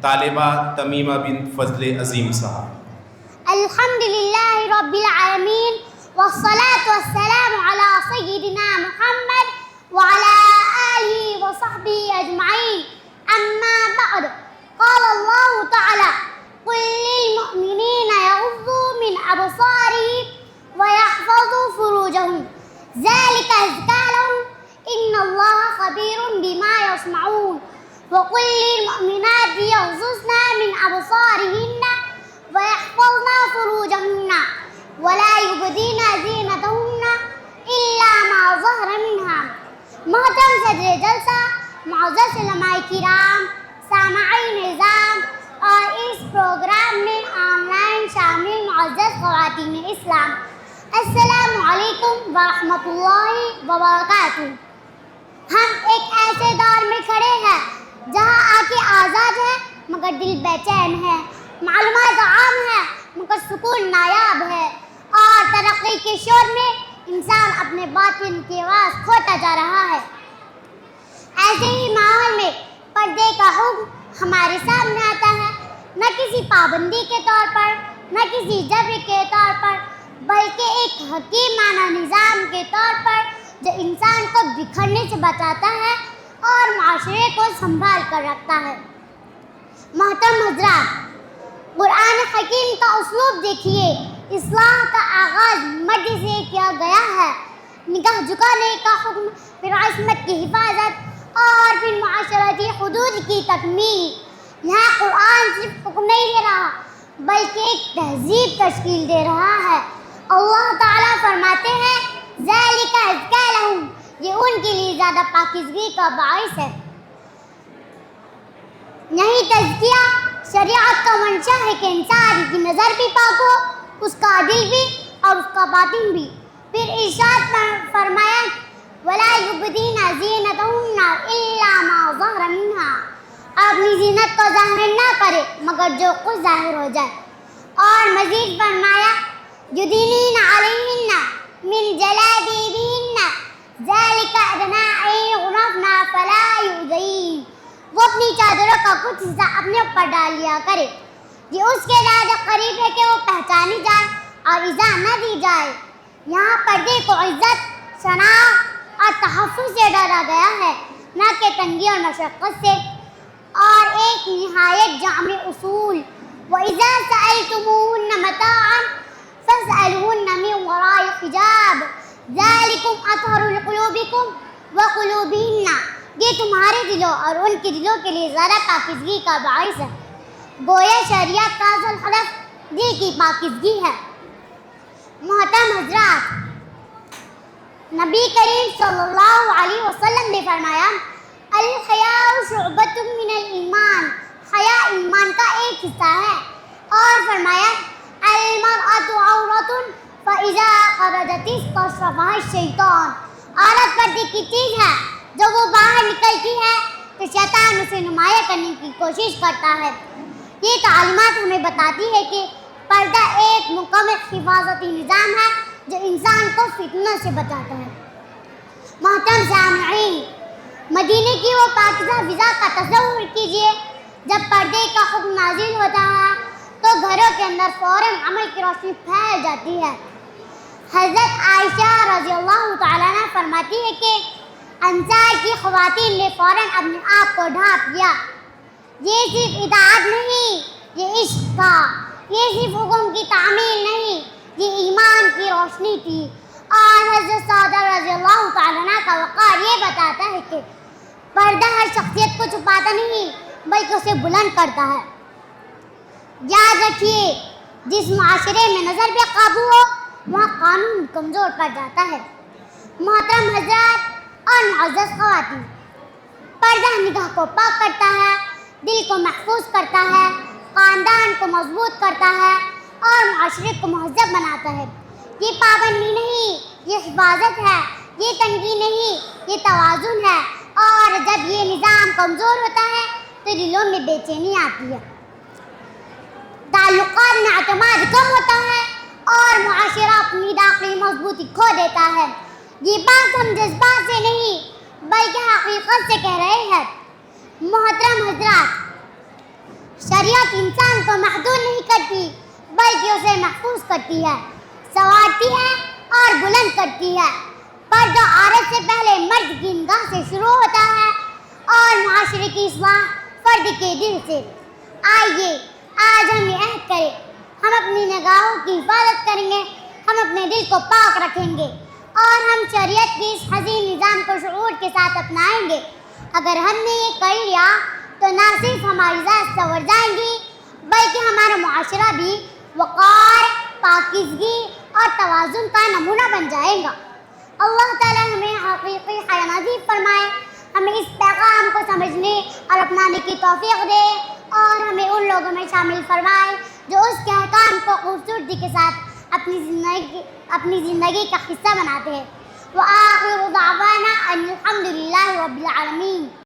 طالبہ تمیمہ بنت فضل عظیم صاحب. الحمدللہ رب العالمین والصلاة والسلام علی سیدنا محمد وعلى آلہ وصحبہ اجمعین. اما بعد، قال اللہ تعالی: قل للمؤمنین یغضوا من ابصارهم ویحفظوا فروجهم ذلک ازکی لهم ان اللہ خبیر بما یصنعون. وقل للمؤمنات يغضضن من أبصارهن ويحفظن فروجهن ولا يبدين زينتهن إلا ما ظهر منها. محترم صدر جلسہ، معزز علماء کرام، سامعین نظام اور اس پروگرام میں آن لائن شامل معزز خواتین اسلام، السلام علیکم ورحمۃ اللہ وبرکاتہ. ہم ایک ایسے دور میں کھڑے ہیں جہاں آنکھیں آزاد ہیں مگر دل بے چین ہے، معلومات عام ہے مگر سکون نایاب ہے، اور ترقی کے شور میں انسان اپنے باطن کی آواز کھوتا جا رہا ہے. ایسے ہی ماحول میں پردے کا حکم ہمارے سامنے آتا ہے، نہ کسی پابندی کے طور پر، نہ کسی جبر کے طور پر، بلکہ ایک حکیمانہ نظام کے طور پر جو انسان کو بکھرنے سے بچاتا ہے اور معاشرے کو سنبھال کر رکھتا ہے. محترم حضرات، قرآن حکیم کا اسلوب دیکھیے. اصلاح کا آغاز مرد سے کیا گیا ہے، نگاہ جھکانے کا حکم، پھر عصمت کی حفاظت اور پھر معاشرتی حدود کی تکمیل. یہاں قرآن صرف حکم نہیں دے رہا بلکہ ایک تہذیب تشکیل دے رہا ہے. اللہ تعالیٰ فرماتے ہیں: ذَلِكَ أَزْكَىٰ لَهُمْ، یہ ان کے لیے زیادہ پاکیزگی کا باعث ہے. یہی تزکیہ شریعت کا منشا ہے کہ انسان کی نظر بھی پاک ہو، اس کا دل بھی اور اس کا باطن بھی. پھر ارشاد فرمایا: وَلَا يُبْدِينَ زِينَتَهُنَّ إِلَّا مَا ظَهَرَ مِنْهَا، اپنی زینت کو ظاہر نہ کرے مگر جو کچھ ظاہر ہو جائے. اور مزید فرمایا: يُدْنِينَ عَلَيْهِنَّ مِنْ جَلَابِيبِهِنَّ ذَلِكَ أَدْنَىٰ أَن يُعْرَفْنَ فَلَا يُؤْذَيْنَ. وہ اپنی چادروں کا کچھ حصہ اپنے اوپر ڈال لیا کرے، یہ اس کے زیادہ قریب ہے کہ وہ پہچانی جائے اور ایذا نہ دی جائے. یہاں پردے کو عزت، شناخت اور تحفظ سے ڈالا گیا ہے، نہ کہ تنگی اور مشقت سے. اور ایک نہایت جامع اصول: وَإِذَا سَأَلْتُمُوهُنَّ مَتَاعًا فَاسْأَلُوهُنَّ مِنْ وَرَاءِ حِجَابٍ ذَلِكُمْ أَطْهَرُ لِقُلُوبِكُمْ وَقُلُوبِهِنَّ. یہ تمہارے دلوں اور ان کے دلوں کے لیے زیادہ پاکیزگی کا باعث ہے. گویا شریعت کا اصل ہدف دل کی پاکیزگی ہے. محترم حضرات، نبی کریم صلی اللہ علیہ وسلم نے فرمایا: الحیاء شعبۃ من الایمان، حیا ایمان کا ایک حصہ ہے. اور فرمایا: المرأة عورۃ فاذا خرجت استشرفها الشیطان. عورت پردے کی چیز ہے، جب وہ باہر نکلتی ہے تو شیطان اسے نمایاں کرنے کی کوشش کرتا ہے. یہ تعلیمات ہمیں بتاتی ہے کہ پردہ ایک مکمل حفاظتی نظام ہے جو انسان کو فتنوں سے بچاتا ہے. محترم سامعین، مدینے کی وہ پاکیزہ فضا کا تصور کیجیے. جب پردے کا حکم نازل ہوتا ہے تو گھروں کے اندر فوراً عمل کی روشنی پھیل جاتی ہے. حضرت عائشہ رضی اللہ تعالیٰ عنہ فرماتی ہے کہ انصار کی خواتین نے فوراً اپنے آپ کو ڈھانپ لیا. یہ صرف اطاعت نہیں، یہ عشق تھا. یہ صرف حکم کی تعمیل نہیں، یہ ایمان کی روشنی تھی. اور حضرت سعدہ رضی اللہ تعالیٰ عنہ کا وقار یہ بتاتا ہے کہ پردہ ہر شخصیت کو چھپاتا نہیں بلکہ اسے بلند کرتا ہے. یاد رکھیے، جس معاشرے میں نظر بے قابو ہو وہاں قانون کمزور پڑ جاتا ہے. محترم حضرات اور معزز خواتین، پردہ نگاہ کو پاک کرتا ہے، دل کو محفوظ کرتا ہے، خاندان کو مضبوط کرتا ہے اور معاشرے کو مہذب بناتا ہے. یہ پابندی نہیں، یہ حفاظت ہے. یہ تنگی نہیں، یہ توازن ہے. اور جب یہ نظام کمزور ہوتا ہے تو دلوں میں بے چینی آتی ہے، تعلقات میں اعتماد کم ہوتا ہے اور معاشرہ اپنی داخلی مضبوطی کھو دیتا ہے. یہ بات ہم جذبات سے نہیں بلکہ حقیقت سے کہہ رہے ہیں. محترم حضرات، شریعت انسان کو محدود نہیں کرتی بلکہ اسے محفوظ کرتی ہے، سنوارتی ہے اور بلند کرتی ہے۔ پردہ عورت سے پہلے مرد کی نگاہ سے شروع ہوتا ہے اور معاشرے کی اصلاح فرد کے دل سے۔ آئیے آج ہم یہ عہد کریں، ہم اپنی نگاہوں کی حفاظت کریں گے، ہم اپنے دل کو پاک رکھیں گے اور ہم شریعت کے اس حسین نظام کو شعور کے ساتھ اپنائیں گے۔ اگر ہم نے یہ کر لیا تو نہ صرف ہماری ذات سنور جائیں گی بلکہ ہمارا معاشرہ بھی وقار، پاکیزگی اور توازن کا نمونہ بن جائے گا۔ اللہ تعالیٰ ہمیں حقیقی حیا نصیب فرمائے، ہمیں اس پیغام کو سمجھنے اور اپنانے کی توفیق دے اور ہمیں ان لوگوں میں شامل فرمائے جو اس کے احکام کو خوبصورتی کے ساتھ اپنی زندگی کا حصہ بناتے ہیں۔ وآخر دعوانا ان الحمد للہ رب العالمین۔